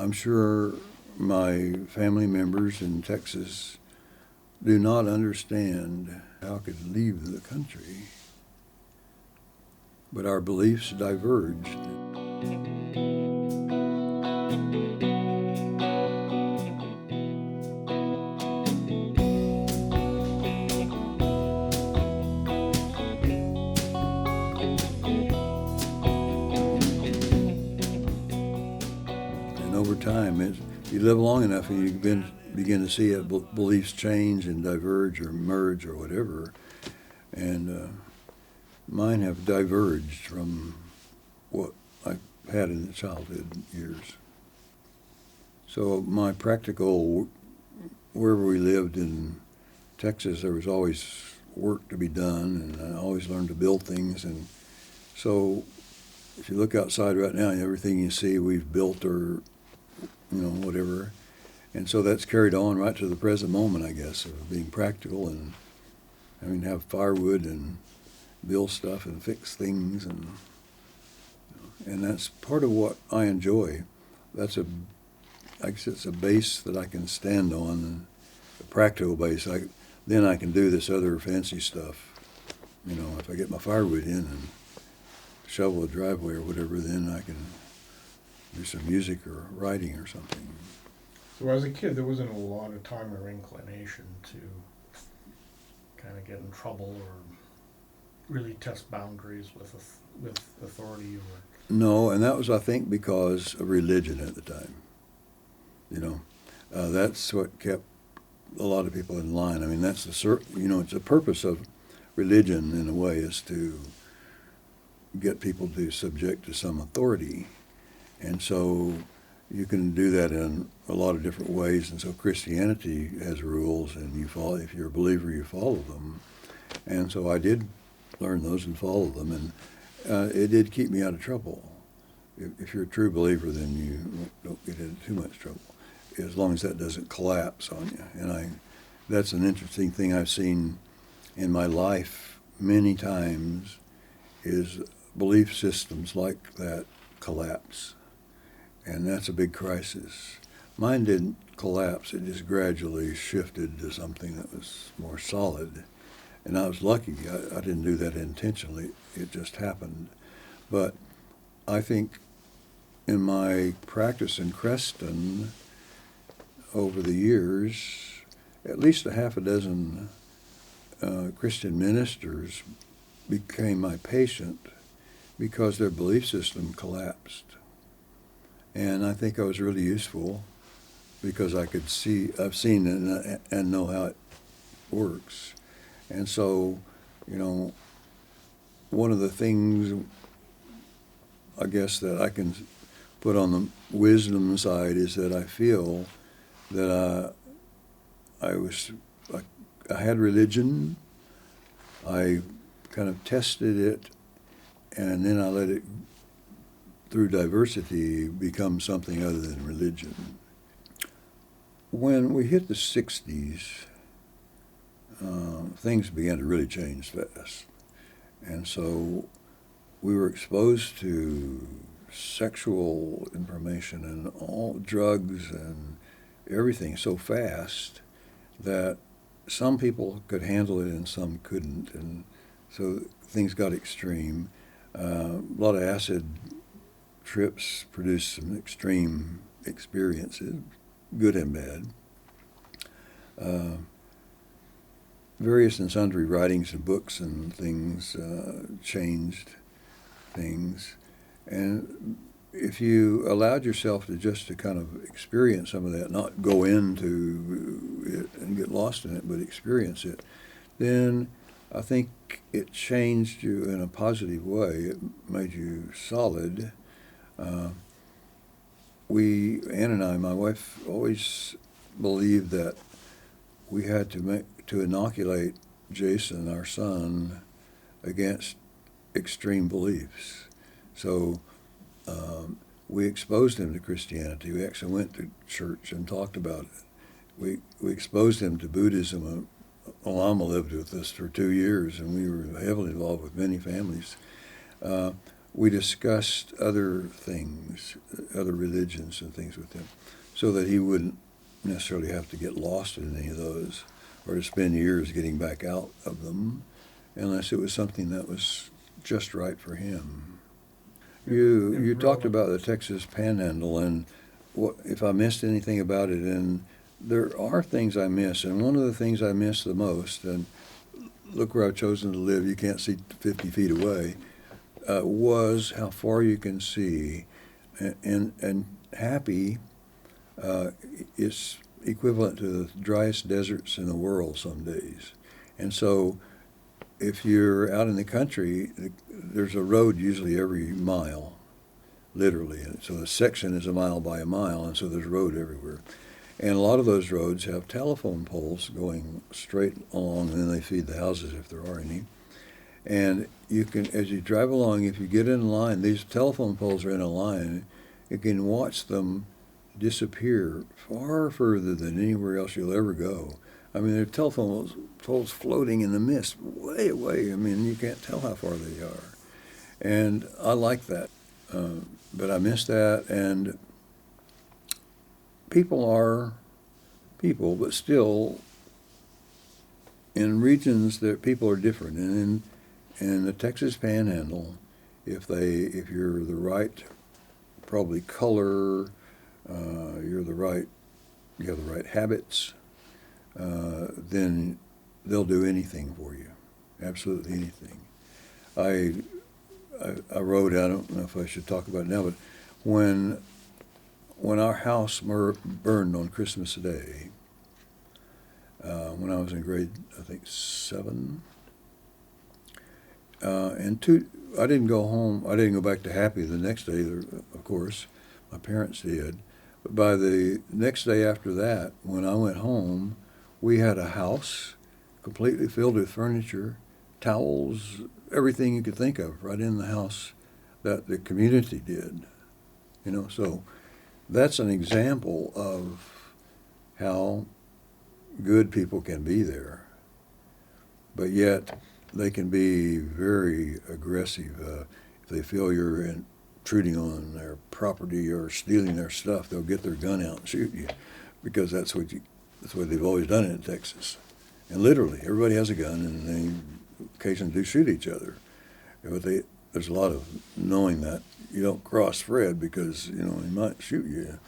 I'm sure my family members in Texas do not understand how I could leave the country, but our beliefs diverged. And over time, you live long enough and you begin to see beliefs change and diverge or merge or whatever. And mine have diverged from what I had in the childhood years. So my practical, wherever we lived in Texas, there was always work to be done, and I always learned to build things. And so if you look outside right now, everything you see we've built or, whatever. And so that's carried on right to the present moment, I guess, of being practical and having to have firewood and build stuff and fix things. And that's part of what I enjoy. I guess it's a base that I can stand on, a practical base. Then I can do this other fancy stuff. If I get my firewood in and shovel a driveway or whatever, then I can do some music or writing or something. So as a kid, there wasn't a lot of time or inclination to kind of get in trouble or really test boundaries with authority or... No, and that was, I think, because of religion at the time. That's what kept a lot of people in line. I mean, it's the purpose of religion in a way is to get people to subject to some authority. And so you can do that in a lot of different ways. And so Christianity has rules, and if you're a believer, you follow them. And so I did learn those and follow them, and it did keep me out of trouble. If you're a true believer, then you don't get into too much trouble, as long as that doesn't collapse on you. And that's an interesting thing I've seen in my life many times, is belief systems like that collapse. And that's a big crisis. Mine didn't collapse. It just gradually shifted to something that was more solid. And I was lucky. I didn't do that intentionally. It just happened. But I think in my practice in Creston over the years, at least a half a dozen Christian ministers became my patient because their belief system collapsed. And I think I was really useful because I've seen it and know how it works. And so, one of the things I guess that I can put on the wisdom side is that I feel that I had religion, I kind of tested it, and then I let it, through diversity, become something other than religion. When we hit the 60s, things began to really change fast. And so we were exposed to sexual information and all drugs and everything so fast that some people could handle it and some couldn't. And so things got extreme. A lot of acid trips produced some extreme experiences, good and bad. Various and sundry writings and books and things changed things. And if you allowed yourself to kind of experience some of that, not go into it and get lost in it, but experience it, then I think it changed you in a positive way. It made you solid. Ann and I, my wife, always believed that we had to inoculate Jason, our son, against extreme beliefs. So we exposed him to Christianity. We actually went to church and talked about it. We exposed him to Buddhism. Alama lived with us for 2 years, and we were heavily involved with many families. we discussed other things, other religions and things with him, so that he wouldn't necessarily have to get lost in any of those or to spend years getting back out of them unless it was something that was just right for him. You talked about the Texas Panhandle and what, if I missed anything about it, and there are things I miss, and one of the things I miss the most, and look where I've chosen to live, you can't see 50 feet away, was how far you can see, and Happy is equivalent to the driest deserts in the world some days. And so if you're out in the country, there's a road usually every mile, literally. So the section is a mile by a mile, and so there's road everywhere. And a lot of those roads have telephone poles going straight along, and then they feed the houses if there are any. And you can, as you drive along, if you get in line, these telephone poles are in a line, you can watch them disappear far further than anywhere else you'll ever go. I mean, there are telephone poles floating in the mist way away. I mean, you can't tell how far they are. And I like that. But I miss that. And people are people, but still in regions that people are different. And in the Texas Panhandle, if you're the right, probably color, you have the right habits, then they'll do anything for you, absolutely anything. I wrote, I don't know if I should talk about it now, but when our house burned on Christmas Day, when I was in grade, I think 7, I didn't go home. I didn't go back to Happy the next day, of course. My parents did. But by the next day after that, when I went home, we had a house completely filled with furniture, towels, everything you could think of right in the house that the community did. So that's an example of how good people can be there. But yet they can be very aggressive. If they feel you're intruding on their property or stealing their stuff, they'll get their gun out and shoot you, because that's what they've always done in Texas. And literally, everybody has a gun, and they occasionally do shoot each other. But there's a lot of knowing that you don't cross Fred because he might shoot you.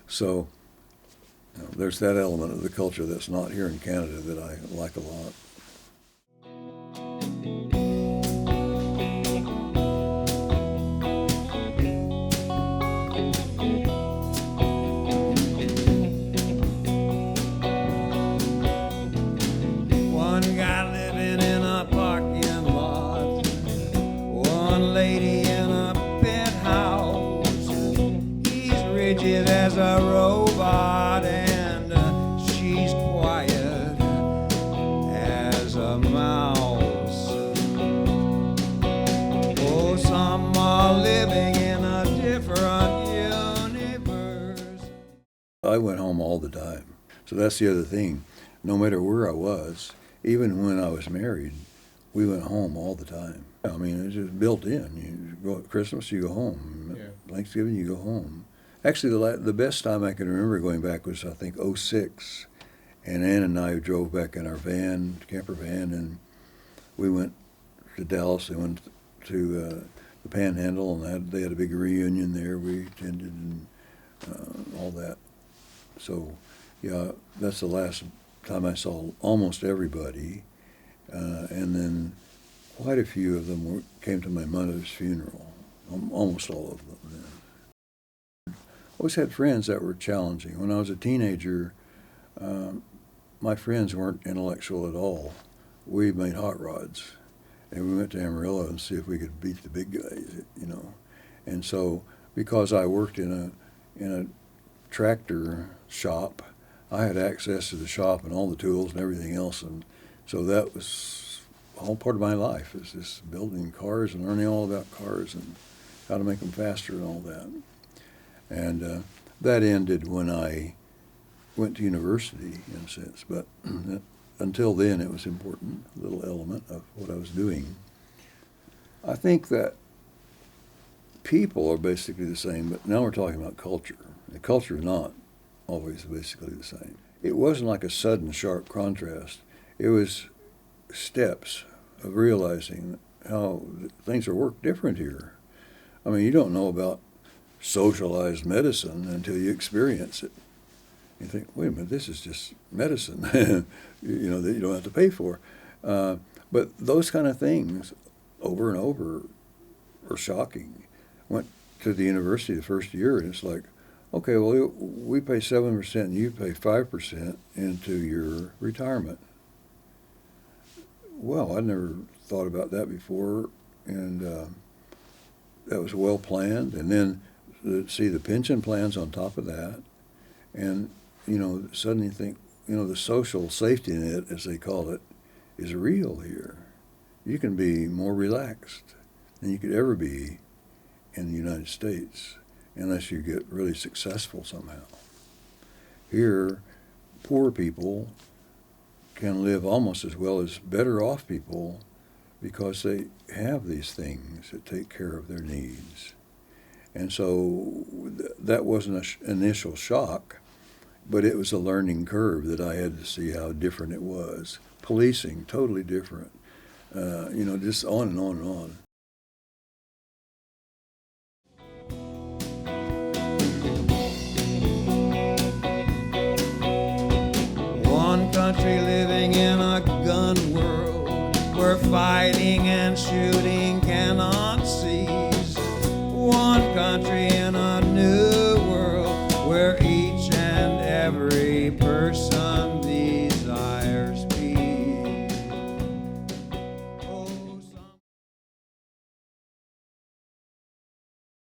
So there's that element of the culture that's not here in Canada that I like a lot. One guy living in a parking lot, one lady in a penthouse. He's rigid as a robot, and she's quiet as a mouse. Oh, some are living in a different universe. I went home all the time. So that's the other thing. No matter where I was, even when I was married, we went home all the time. I mean, it's just built in. You go at Christmas, you go home. Yeah. Thanksgiving, you go home. Actually, the best time I can remember going back was, I think, 2006. And Ann and I drove back in our camper van, and we went to Dallas. They went to the Panhandle, and they had a big reunion there. We attended and all that. So, yeah, that's the last time I saw almost everybody. And then quite a few of them came to my mother's funeral, almost all of them. Yeah. Always had friends that were challenging. When I was a teenager, my friends weren't intellectual at all. We made hot rods, and we went to Amarillo and see if we could beat the big guys, And so, because I worked in a tractor shop, I had access to the shop and all the tools and everything else, and so that was all part of my life, is just building cars and learning all about cars and how to make them faster and all that. And that ended when I went to university, in a sense, but until then it was important, a little element of what I was doing. I think that people are basically the same, but now we're talking about culture. The culture is not always basically the same. It wasn't like a sudden sharp contrast. It was steps of realizing how things are worked different here. I mean, you don't know about socialized medicine until you experience it. You think, wait a minute, this is just medicine, you know, that you don't have to pay for. But those kind of things, over and over, are shocking. Went to the university the first year, and it's like, okay, well, we pay 7% and you pay 5% into your retirement. Well, I never thought about that before, and that was well planned. And then see the pension plans on top of that, and you know, suddenly you think, you know, the social safety net, as they call it, is real here. You can be more relaxed than you could ever be in the United States unless you get really successful somehow. Here, poor people can live almost as well as better off people because they have these things that take care of their needs. And so that wasn't an initial shock, but it was a learning curve that I had to see how different it was. Policing, totally different. You know, just on and on and on. One country living in a gun world where fighting and shooting cannot cease. One country in a